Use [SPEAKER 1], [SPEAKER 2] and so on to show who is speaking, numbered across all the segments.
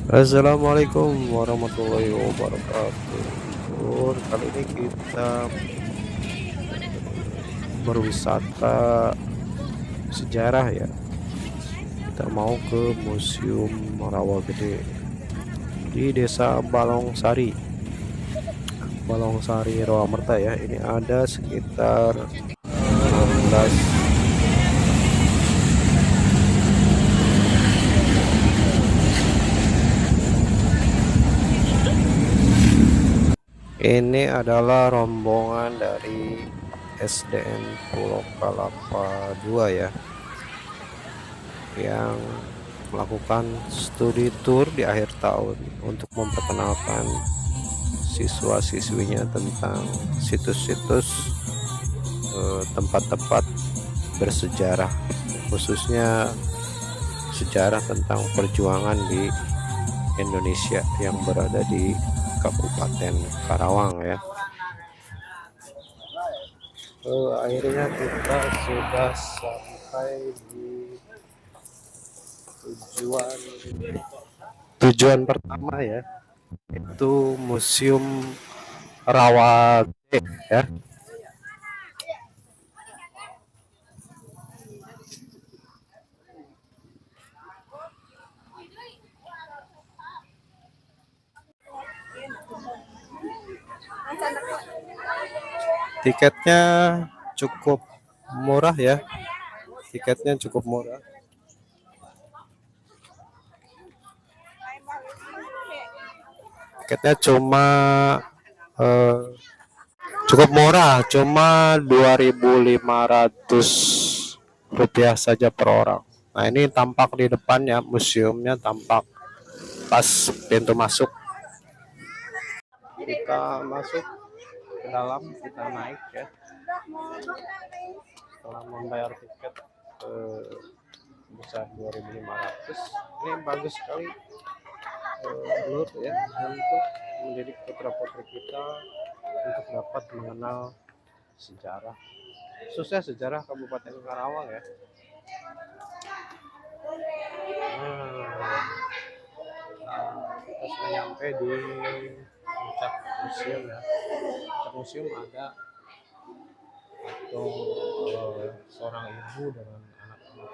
[SPEAKER 1] Assalamualaikum warahmatullahi wabarakatuh. Kali ini kita berwisata sejarah ya. Kita mau ke Museum Rawa-Gede di Desa Balongsari, Balongsari Rawamerta ya. Ini ada sekitar 16. Ini adalah rombongan dari SDN Pulau Kalapa 2 ya, yang melakukan studi tour di akhir tahun untuk memperkenalkan siswa-siswinya tentang situs-situs tempat-tempat bersejarah, khususnya sejarah tentang perjuangan di Indonesia yang berada di Kabupaten Karawang ya. Akhirnya kita sudah sampai di tujuan pertama ya, itu Museum Rawa Gede ya. Tiketnya cukup murah ya, tiketnya cukup murah. Tiketnya eh, cukup murah, cuma 2.500 rupiah saja per orang. Nah ini tampak di depannya, museumnya tampak pas pintu masuk. Kita masuk ke dalam, kita naik ya. Setelah membayar tiket sebesar 2.500, ini bagus sekali Lur ya, untuk menjadi putra putri kita untuk dapat mengenal sejarah, khususnya sejarah Kabupaten Karawang ya. Kita sudah nyampe di puncak museum ya. Puncak museum ada atau seorang ibu dengan anak-anak.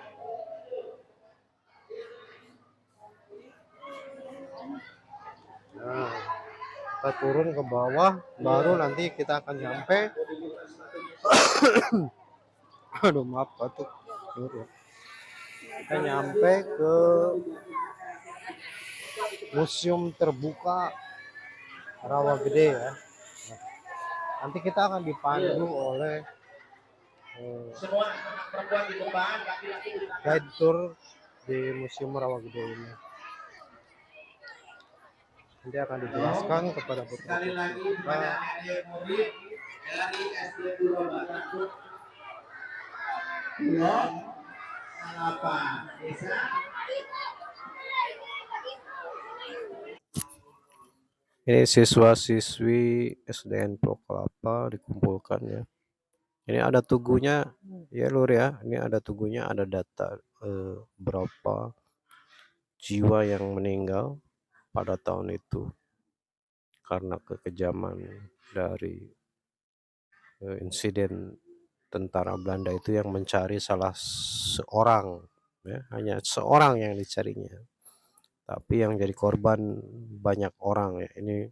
[SPEAKER 1] Nah, kita turun ke bawah, baru nanti kita akan nyampe. Aduh maaf batuk. Kita nyampe ke museum terbuka Rawa Gede ya. Nah, nanti kita akan dipandu oleh guide tour di museum Rawa Gede ini. Nanti akan dijelaskan kepada putra putri kita ini siswa-siswi SDN Pulau Kelapa dikumpulkan ya. Ini ada tugunya ya Lur ya. Ini ada tugunya, ada data berapa jiwa yang meninggal pada tahun itu karena kekejaman dari insiden tentara Belanda itu yang mencari salah seorang ya, hanya seorang yang dicarinya. Tapi yang jadi korban banyak orang ya. Ini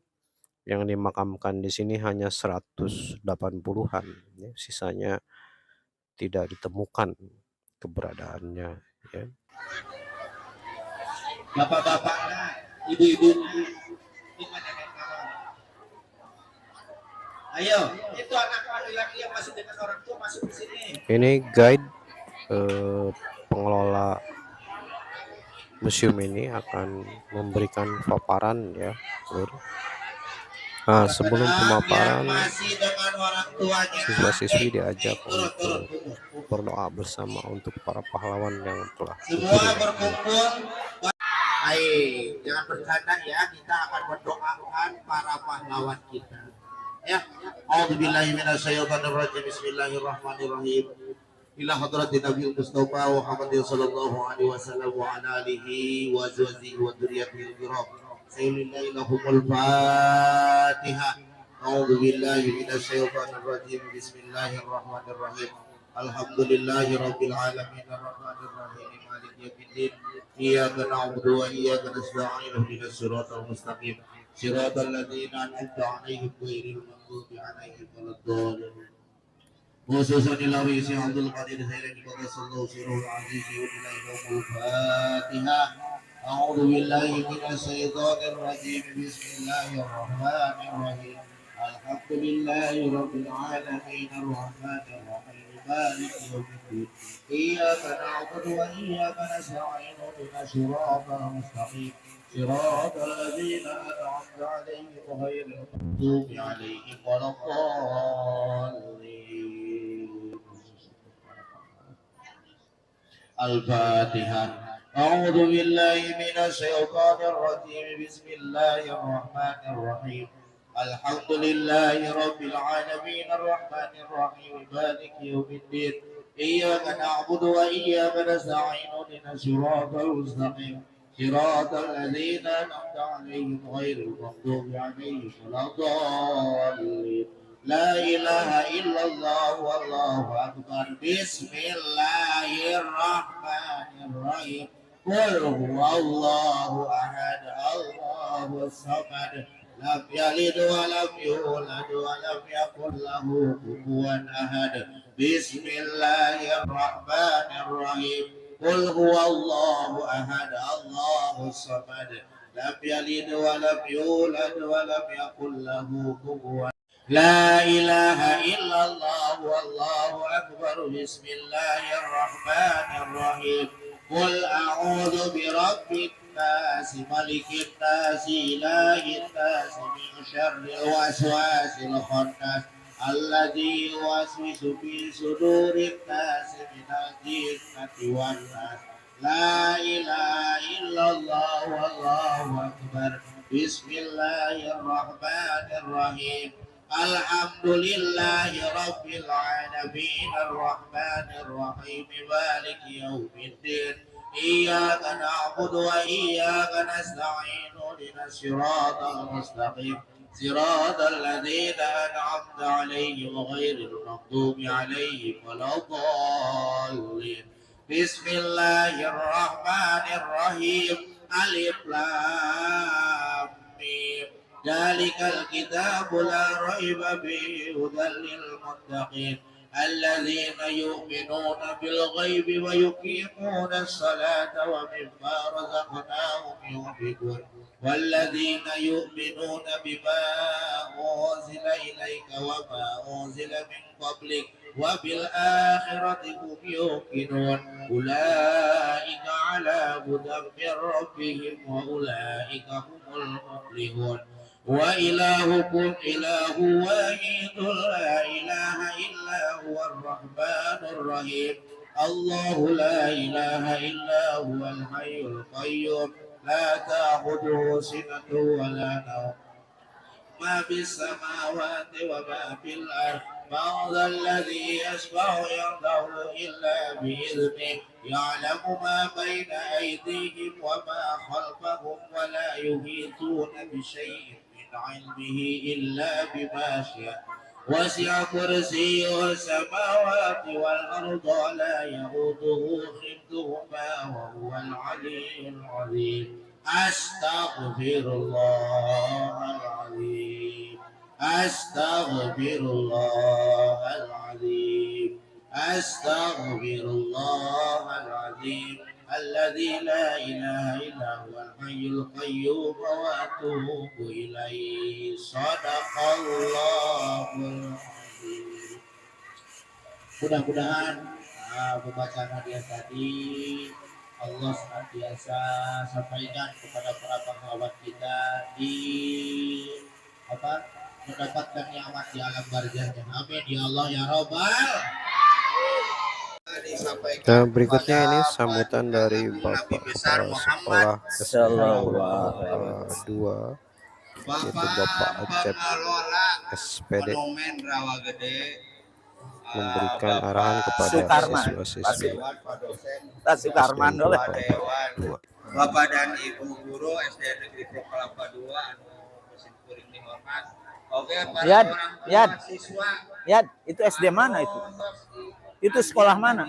[SPEAKER 1] yang dimakamkan di sini hanya 180-an ya, sisanya tidak ditemukan keberadaannya ya.
[SPEAKER 2] Bapak-bapak, ibu-ibu, ayo, itu anak laki-laki yang masih dengan orang tua masuk di sini.
[SPEAKER 1] Ini guide pengelola museum ini akan memberikan paparan ya, Lur. Nah, sebelum pemaparan, siswa-siswi diajak untuk berdoa bersama untuk para pahlawan yang telah
[SPEAKER 2] semua berkumpul. Baik, jangan bercanda ya, kita akan mendoakan para pahlawan kita. Ya, A'udzubillahi minasyaitonirrajim. Bismillahirrahmanirrahim. ila hadratin Nabi Mustafa Muhammad sallallahu alaihi wasallam wa ala alihi wa azwajihi wa dzurriyyatihi al-kiram. Sayyidina lahumul Fatihah. A'udzu billahi minasy syaithanir rajim. Bismillahirrahmanirrahim. Alhamdulillahi rabbil alamin arrahmanir rahim maliki yaumiddin. Iyyaka na'budu wa iyyaka nasta'in ihdinas siratal mustaqim. Siratal ladzina an'amta 'alaihim ghairil maghdubi 'alaihim waladdallin. خصوصا الأويس عبد القادر سيدنا قدس الله سره العزيز وإليه الفاتحة. أعوذ بالله من الشيطان الرجيم. بسم الله الرحمن الرحيم. الحمد لله رب العالمين الرحمن الرحيم مالك يوم الدين. إياك نعبد وإياك نستعين اهدنا الصراط المستقيم صراط الذين أنعمت عليهم غير المغضوب عليهم ولا الضالين. الفاتحة. أعوذ بالله من الشيطان الرجيم. بسم الله الرحمن الرحيم. الحمد لله رب العالمين الرحمن الرحيم مالك يوم الدين. إياك نعبد وإياك نستعين اهدنا الصراط المستقيم صراط الذين أنعمت عليهم غير المغضوب عليهم ولا الضالين. لا إله إلا الله والله أكبر. بسم الله الرحمن الرحيم. قل هو الله أحد الله الصمد لم يلد ولم يولد ولم يكن له كفوا أحد. بسم الله الرحمن الرحيم. قل هو الله أحد الله الصمد لم يلد ولم يولد ولم يكن له كفوا. لا إله إلا الله والله أكبر. بسم الله الرحمن الرحيم. قل أعوذ برب الناس ملك الناس إله الناس من شر الوسواس الخناس الذي يوسوس في صدور الناس من الجنة والناس. لا إله إلا الله والله أكبر. بسم الله الرحمن الرحيم. الحمد لله رب العالمين الرحمن الرحيم مالك يوم الدين. إياك نعبد وإياك نستعين اهدنا الصراط المستقيم صراط الذين أنعمت عليهم غير المغضوب عليهم ولا الضالين. بسم الله الرحمن الرحيم. ألف لام ميم. ذلك الكتاب لا ريب فيه هدى للمتقين الذين يؤمنون بالغيب ويقيمون الصلاة ومما رزقناهم ينفقون والذين يؤمنون بما أنزل إليك وما أنزل من قبلك وبالآخرة هم يوقنون أولئك على هدى من ربهم وأولئك هم المفلحون. وإلهكم إله واحد لا إله إلا هو الرحمن الرحيم. الله لا إله إلا هو الحي القيوم لا تأخذه سنة ولا نوم ما في السماوات وما في الأرض. من ذا الذي يشفع عنده إلا بإذنه يعلم ما بين أيديهم وما خلفهم ولا يحيطون بشيء من علمه إلا بما شاء. وسع كرسيه السماوات والأرض لا يؤوده حفظهما وهو العلي العظيم. أستغفر الله العظيم. أستغفر الله العظيم. أستغفر الله العظيم الذي لا إله إلا هو الحي القيوم وأتوب إليه. صدق الله العظيم. Mudah-mudahan pembacaan hadiah tadi Allah senantiasa sampaikan kepada para sahabat kita di mendapatkan nikmat di alam barzahnya. Amin ya Allah ya Rabbal.
[SPEAKER 1] Nah, berikutnya ini sambutan dari Bapak Sekolah SPK 2 yaitu Bapak Acep SPD.
[SPEAKER 2] Monumen Rawa Gede
[SPEAKER 1] memberikan arahan kepada
[SPEAKER 3] Sukarman.
[SPEAKER 1] siswa-siswi.
[SPEAKER 3] Pak Sukarman
[SPEAKER 1] SD
[SPEAKER 3] oleh.
[SPEAKER 1] Kelapa II.
[SPEAKER 2] Bapak dan Ibu guru SD Negeri Pro Kelapa II anu mesin kuring dihormat. Oke, para
[SPEAKER 3] Yad,
[SPEAKER 2] orang tua
[SPEAKER 3] Yad.
[SPEAKER 2] siswa.
[SPEAKER 3] Ya, itu SD mana itu? Itu sekolah mana?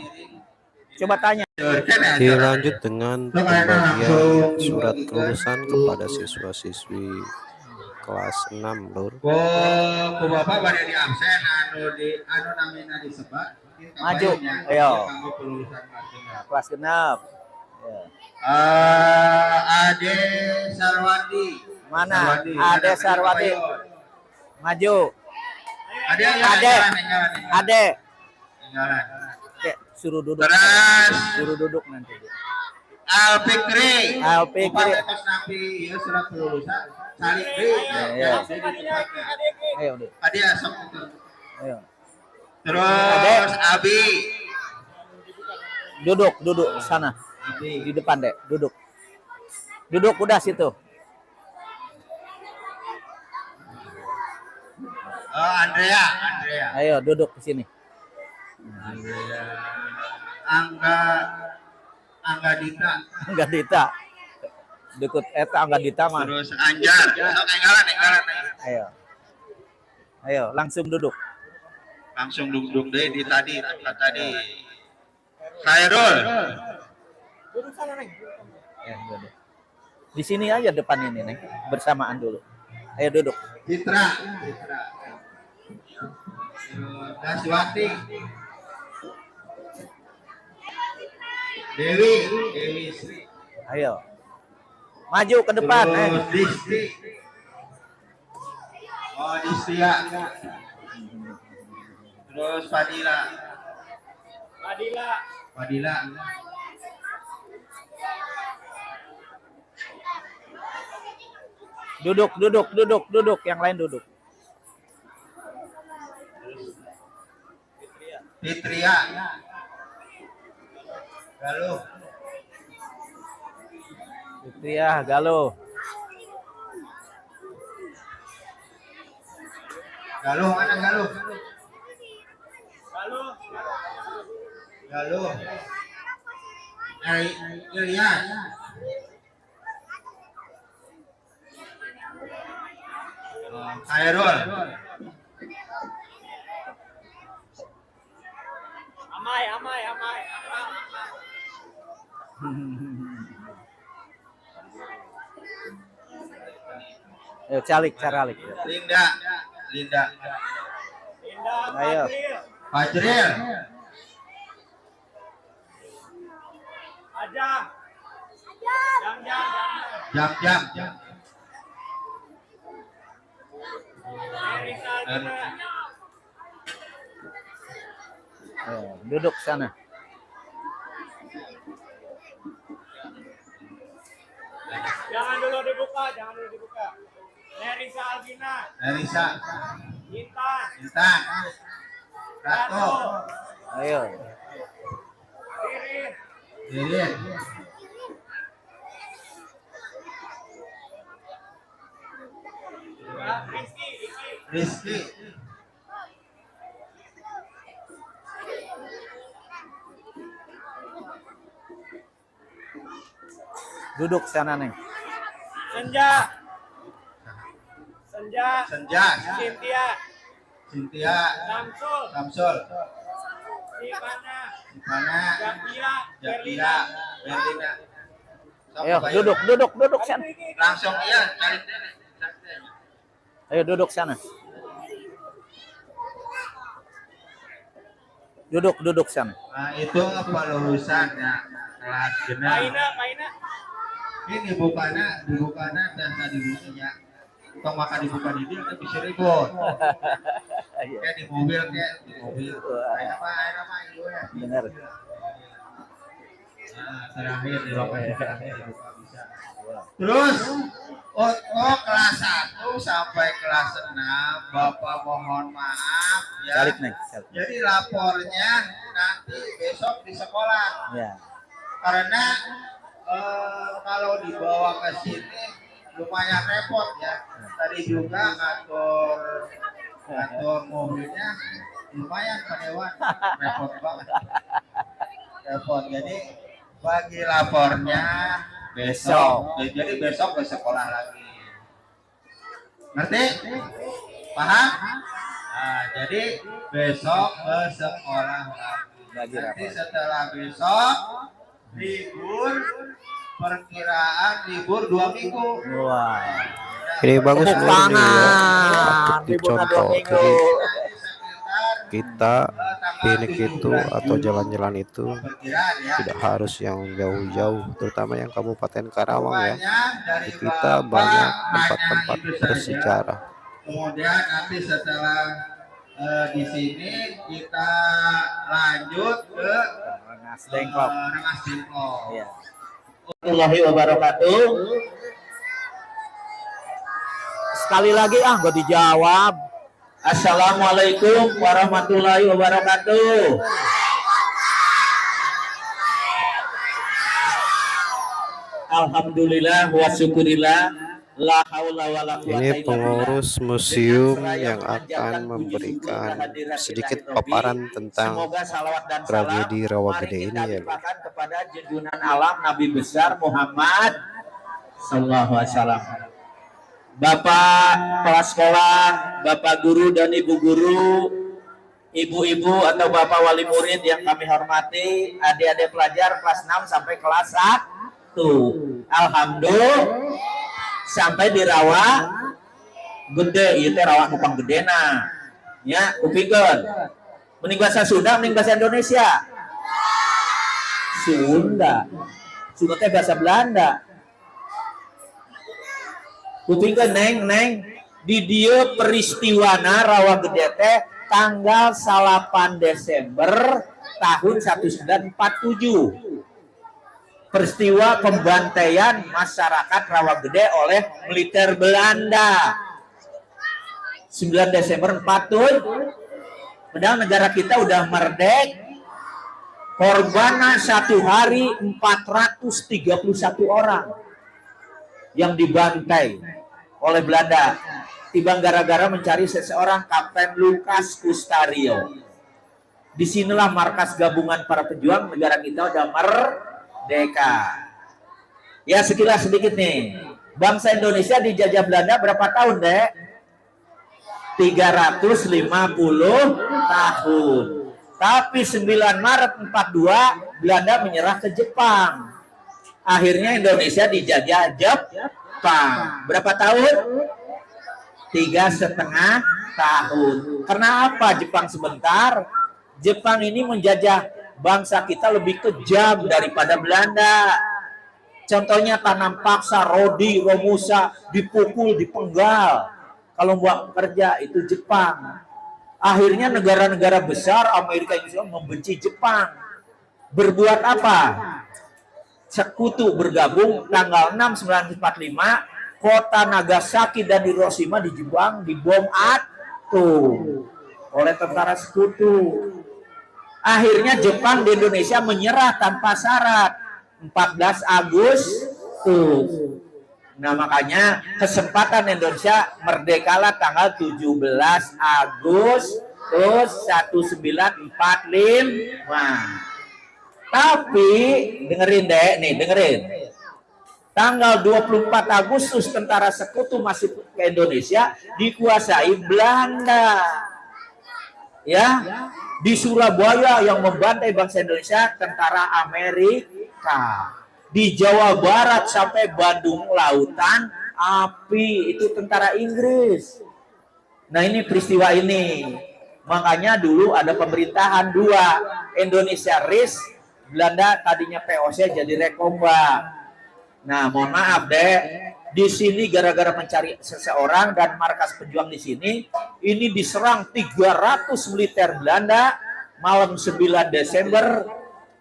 [SPEAKER 3] Coba tanya.
[SPEAKER 1] Dilanjut dengan pembagian surat kelulusan kepada siswa-siswi kelas 6, Lur.
[SPEAKER 2] Ku bapak pada di absen anu namina disebat.
[SPEAKER 3] Maju, ayo. Kelas genap. Ya.
[SPEAKER 2] Ade Sarwadi.
[SPEAKER 3] Mana? Ade Sarwadi. Maju. Ade. Oke, suruh duduk. Suruh duduk nanti.
[SPEAKER 2] Al Fikri.
[SPEAKER 3] Al Fikri.
[SPEAKER 2] Bupati Nabi ya surat kelulusan. Salikri.
[SPEAKER 3] Ya. Ayo, deh.
[SPEAKER 2] Ade asap itu.
[SPEAKER 3] Ayo.
[SPEAKER 2] Terus Abi.
[SPEAKER 3] Duduk sana. Di depan, Dek. Duduk udah situ.
[SPEAKER 2] Andrea.
[SPEAKER 3] Ayo duduk di sini.
[SPEAKER 2] Angga Dita.
[SPEAKER 3] Enggak Dita. Deket Angga Dita mah.
[SPEAKER 2] Terus Anjar. Enggalan.
[SPEAKER 3] Ayo, langsung duduk.
[SPEAKER 2] Langsung duduk deh di tadi. Khairul.
[SPEAKER 3] Duduk sana, Neng. Duduk. Di sini aja depan ini, Neng. Bersamaan dulu. Ayo duduk.
[SPEAKER 2] Citra. Daswati. Dewi Sri.
[SPEAKER 3] Ayo. Maju ke depan,
[SPEAKER 2] Terus Disti. Distia. Terus Fadila.
[SPEAKER 3] Duduk. Yang lain duduk.
[SPEAKER 2] Fitria. Galuh.
[SPEAKER 3] Fitriah, Galuh.
[SPEAKER 2] Mana Galuh? Ilyas. Khairul. Amai.
[SPEAKER 3] Ayo calik.
[SPEAKER 2] Linda.
[SPEAKER 3] Ayo.
[SPEAKER 2] Fajril. Jam.
[SPEAKER 3] Ayo, duduk sana.
[SPEAKER 4] Jangan dulu dibuka. Nerisa Albina. Intan.
[SPEAKER 2] Ratu.
[SPEAKER 3] Ayo.
[SPEAKER 2] Lirin. Rizky.
[SPEAKER 3] Duduk sana, Neng.
[SPEAKER 4] Senja. Cynthia. Samsul. Ivana. Jakia. Berlina.
[SPEAKER 3] Ayo, duduk sana.
[SPEAKER 2] Langsung iya.
[SPEAKER 3] Ayo duduk sana. Duduk sana.
[SPEAKER 2] Nah, itu kelulusan ya kelas genap.
[SPEAKER 4] Paina.
[SPEAKER 2] Ini dibukana dan tadi bukunya. Tong makan dibuka di dia kan bisa ribut. Kayak di mobil. Ayo mah itu ya.
[SPEAKER 3] Benar.
[SPEAKER 2] Nah, terakhir di lokasi dibuka bisa. Terus kelas 1 sampai kelas 6 Bapak mohon maaf ya.
[SPEAKER 3] Calik, Neng.
[SPEAKER 2] Jadi lapornya nanti besok di sekolah.
[SPEAKER 3] Ya.
[SPEAKER 2] Karena kalau dibawa ke sini lumayan repot ya. Tadi juga ngatur mobilnya lumayan Pak Dewan, repot banget. Repot. Jadi bagi lapornya besok. Jadi besok ke sekolah lagi. Ngerti? Paham? Nah, jadi besok ke sekolah lagi. Nanti setelah besok libur, perkiraan libur 2 minggu.
[SPEAKER 3] Wah.
[SPEAKER 1] Ini bagus
[SPEAKER 3] Tepuk
[SPEAKER 1] murni ya,
[SPEAKER 3] tangan.
[SPEAKER 1] patut dicontoh. Jadi kita piknik itu atau jalan-jalan itu
[SPEAKER 2] Perkiraan ya.
[SPEAKER 1] tidak harus yang jauh-jauh, terutama yang Kabupaten Karawang ya.
[SPEAKER 2] Dari
[SPEAKER 1] Di kita
[SPEAKER 2] Bapak
[SPEAKER 1] banyak
[SPEAKER 2] hanya
[SPEAKER 1] tempat-tempat
[SPEAKER 2] itu saja.
[SPEAKER 1] bersejarah.
[SPEAKER 2] Kemudian nanti setelah di sini kita lanjut ke
[SPEAKER 3] Rengas Dengklok.
[SPEAKER 2] Rengas Dengklok.
[SPEAKER 3] Iya. Warahmatullahi wabarakatuh. Sekali lagi gak dijawab. Assalamualaikum warahmatullahi wabarakatuh. Alhamdulillah wa syukurillah. La haula wala quwata
[SPEAKER 1] Ini
[SPEAKER 3] illa billah.
[SPEAKER 1] pengurus museum
[SPEAKER 3] Dengan seraya
[SPEAKER 1] yang akan
[SPEAKER 3] memanjatkan puji syukur
[SPEAKER 1] memberikan
[SPEAKER 3] kehadirat
[SPEAKER 1] sedikit
[SPEAKER 3] ilahi Rabbi.
[SPEAKER 1] paparan tentang
[SPEAKER 3] Semoga salawat dan
[SPEAKER 1] tragedi
[SPEAKER 3] salam
[SPEAKER 1] Rawagede
[SPEAKER 3] mari
[SPEAKER 1] ini
[SPEAKER 3] kita
[SPEAKER 1] ya.
[SPEAKER 3] limpahkan kepada junjungan alam Nabi besar Muhammad sallallahu alaihi wasallam. Bapak kepala sekolah, Bapak guru dan Ibu guru, Ibu-ibu atau Bapak wali murid yang kami hormati, adik-adik pelajar kelas 6 sampai kelas 1. Alhamdulillah sampai di rawa gede, itu rawa Kupang gedena. Ya, kupikeun. Mending bahasa Sunda, mending bahasa Indonesia. Sunda. Sunda teh bahasa Belanda. Kupikeun neng di dieu peristiwana rawa gede teh tanggal 8 Desember tahun 1947. Peristiwa pembantaian masyarakat Rawagede oleh militer Belanda 9 Desember 47. Padahal negara kita udah merdek. Korbannya satu hari 431 orang yang dibantai oleh Belanda. Tiba gara-gara mencari seseorang, Kapten Lukas Kustario. Disinilah markas gabungan para pejuang negara kita udah merdeka. Ya, sekilas sedikit nih. Bangsa Indonesia dijajah Belanda berapa tahun, Dek? 350 tahun. Tapi 9 Maret 42 Belanda menyerah ke Jepang. Akhirnya Indonesia dijajah Jepang. Berapa tahun? 3,5 tahun. Karena apa Jepang sebentar? Jepang ini menjajah bangsa kita lebih kejam daripada Belanda. Contohnya tanam paksa, rodi, romusa, dipukul, dipenggal. Kalau buat kerja itu Jepang. Akhirnya negara-negara besar Amerika Indonesia membenci Jepang. Berbuat apa? Sekutu bergabung tanggal 6 1945, kota Nagasaki dan Hiroshima di Jepang dibom atom oleh tentara sekutu. Akhirnya Jepang di Indonesia menyerah tanpa syarat 14 Agustus. Nah, makanya kesempatan Indonesia merdekalah tanggal 17 Agustus 1945. Tapi dengerin deh, nih dengerin. Tanggal 24 Agustus tentara sekutu masuk ke Indonesia dikuasai Belanda. Ya, di Surabaya yang membantai bangsa Indonesia tentara Amerika. Di Jawa Barat sampai Bandung Lautan Api itu tentara Inggris. Nah, ini peristiwa ini. Makanya dulu ada pemerintahan dua, Indonesia RIS, Belanda tadinya POC jadi Rekomba. Nah, mohon maaf deh, di sini gara-gara mencari seseorang dan markas pejuang di sini, ini diserang 300 militer Belanda malam 9 Desember.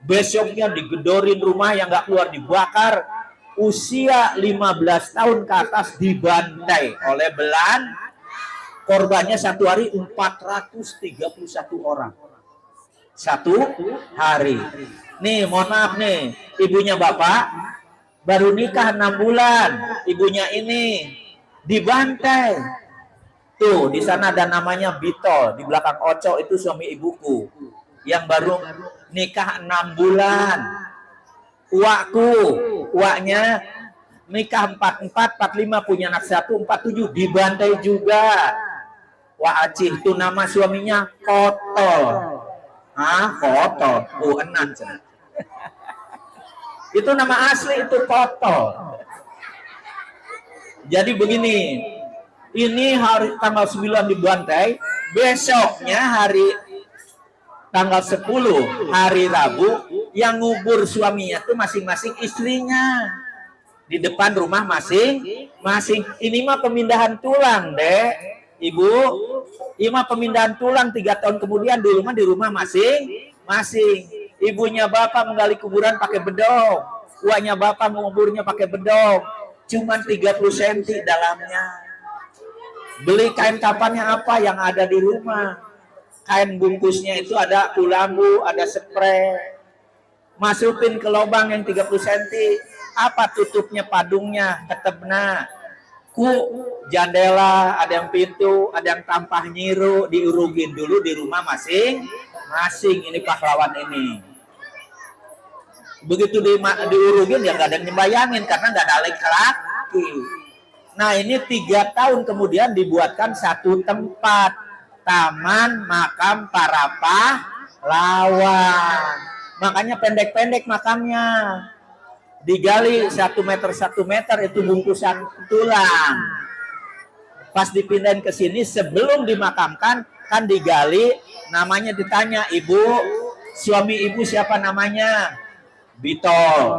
[SPEAKER 3] Besoknya digedorin rumah yang nggak keluar dibakar. Usia 15 tahun ke atas dibantai oleh Belanda. Korbannya satu hari 431 orang. Satu hari. Nih, mohon maaf nih, ibunya bapak baru nikah 6 bulan. Ibunya ini dibantai. Tuh, di sana ada namanya Bito, di belakang Oco itu suami ibuku yang baru nikah 6 bulan. Uaknya nikah 44, 45 punya anak 1, 47 dibantai juga. Wah Acih itu nama suaminya Kotol. Kotol. Enan. Itu nama asli itu Kotol. Jadi begini, ini hari tanggal 9 dibantai, besoknya hari tanggal 10 hari Rabu yang ngubur suaminya tuh masing-masing istrinya di depan rumah masing-masing. Ini mah pemindahan tulang, Dek, Ibu. Ini mah pemindahan tulang 3 tahun kemudian, dulu mah di rumah masing-masing. Ibunya bapak menggali kuburan pakai bedong, uaknya bapak menguburnya pakai bedong, cuman 30 cm dalamnya. Beli kain kapannya apa yang ada di rumah. Kain bungkusnya itu ada ulambu, ada spray. Masukin ke lubang yang 30 cm. Apa tutupnya, padungnya, ketebna. Jandela, ada yang pintu, ada yang tampah nyiru, diurugin dulu di rumah masing-masing. Ini pahlawan ini. Begitu diurugin ya nggak ada yang nyembayangin karena nggak ada laki. Nah ini 3 tahun kemudian dibuatkan satu tempat, taman makam para pahlawan. Makanya pendek-pendek makamnya, digali 1 meter 1 meter itu bungkusan tulang. Pas dipindahin ke sini sebelum dimakamkan kan digali, namanya ditanya, ibu, suami ibu siapa namanya? Bitol.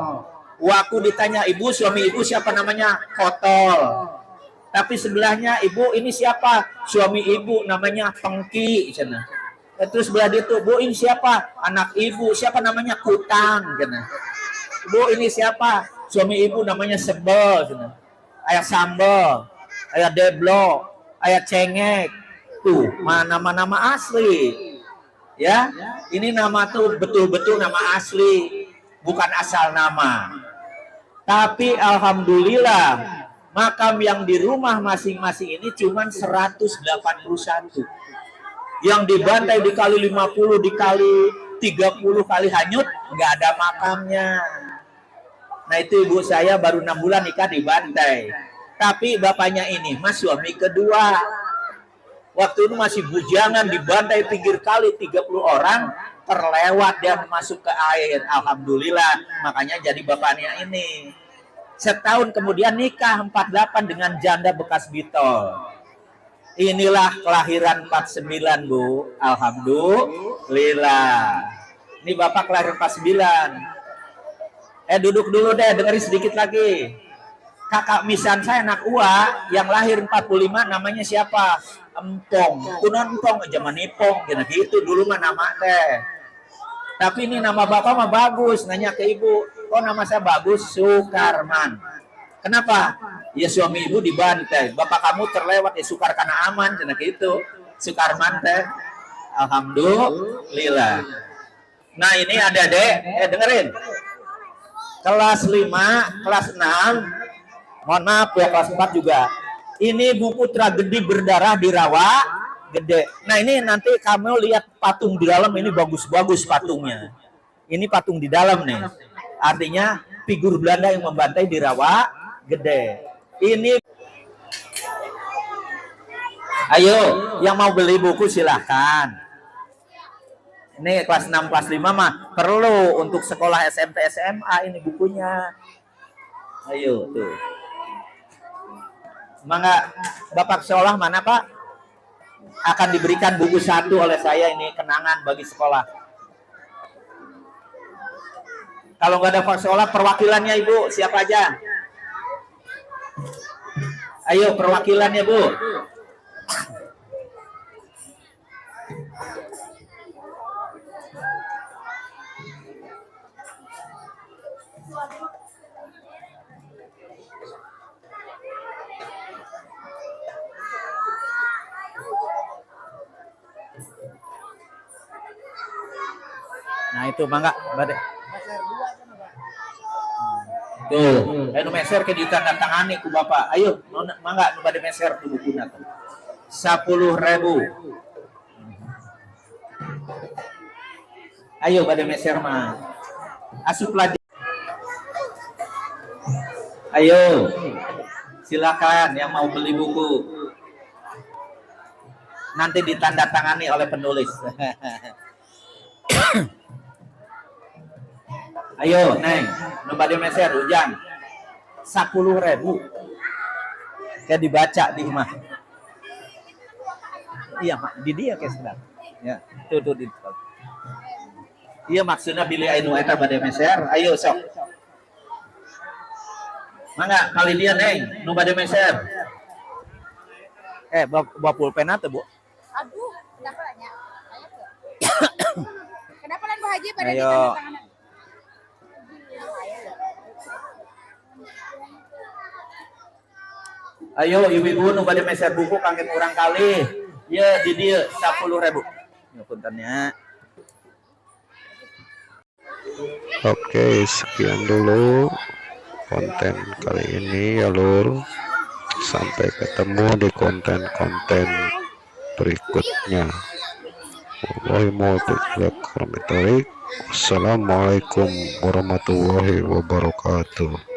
[SPEAKER 3] Waktu ditanya ibu, suami ibu siapa namanya? Kotol. Tapi sebelahnya, ibu ini siapa? Suami ibu namanya Pengki. Terus sebelah itu, bu ini siapa? Anak ibu, siapa namanya? Kutang. Bu ini siapa? Suami ibu namanya Sebel. Ayah sambal, ayah deblok, ayah cengek. Tuh, nama-nama asli. Ya, ini nama tuh betul-betul nama asli, bukan asal nama. Tapi alhamdulillah makam yang di rumah masing-masing ini cuma 181. Yang dibantai dikali 50, dikali 30 kali hanyut, nggak ada makamnya. Nah itu ibu saya baru 6 bulan nikah dibantai. Tapi bapaknya ini mas suami kedua. Waktu itu masih bujangan, dibantai pinggir kali 30 orang, terlewat dia masuk ke air. Alhamdulillah, makanya jadi bapaknya ini. Setahun kemudian nikah 48 dengan janda bekas Bitol. Inilah kelahiran 49, Bu. Alhamdulillah. Ini bapak kelahiran 49. Duduk dulu deh, dengerin sedikit lagi. Kakak misan saya anak Ua yang lahir 45 namanya siapa? Empong. Kunon Empong, zaman Ipong. Gitu dulu mah nama teh. Tapi ini nama bapak mah bagus. Nanya ke ibu, kok nama saya bagus? Sukarman. Kenapa? Ya suami ibu dibantai. Bapak kamu terlewat, ya sukar karena aman. Gitu. Sukarman teh. Alhamdulillah. Nah ini ada dek. Dengerin. Kelas 5, kelas 6. Mohon maaf ya kelas 4 juga. Ini buku tragedi berdarah di Rawa Gede. Nah ini nanti kamu lihat patung di dalam, ini bagus-bagus patungnya. Ini patung di dalam nih. Artinya figur Belanda yang membantai di Rawa Gede. Ini. Ayo, yang mau beli buku silahkan. Ini kelas 6, kelas 5 mah perlu untuk sekolah SMP, SMA ini bukunya. Ayo tuh. Mangga Bapak sekolah mana Pak? Akan diberikan buku 1 oleh saya, ini kenangan bagi sekolah. Kalau nggak ada Pak sekolah, perwakilannya Ibu siapa aja? Ayo perwakilannya Bu. Nah itu mangga, Mbak. Tuh, meser ke ditandatangani ku Bapak. Ayo, mangga nu bade meser tuh bukuna tuh. 10.000. Ayo pada meser mah. Asup lagi. Ayo, silakan yang mau beli buku. Nanti ditandatangani oleh penulis. Ayo, Neng, nu bade meser Ujang. 10.000. Kayak dibaca di mah. Iya, Mak, di dia kayak sedang. Ya, tuh di. Iya maksudnya pilih anu eta bade meser. Ayo sok. Mangga kali dia Neng, nu bade meser. Bawa pulpen teh, Bu?
[SPEAKER 5] Aduh, kenapa nanya? Kenapa lan Bu Haji pada
[SPEAKER 3] Ayo.
[SPEAKER 5] ditandatangan?
[SPEAKER 3] Ayo ibu-ibu nu bade meser buku kangge urang kali. Ya di dia 10.000. Ya puntennya.
[SPEAKER 1] Oke, sekian dulu konten kali ini ya Lur. Sampai ketemu di konten-konten berikutnya. Wassalamualaikum warahmatullahi wabarakatuh.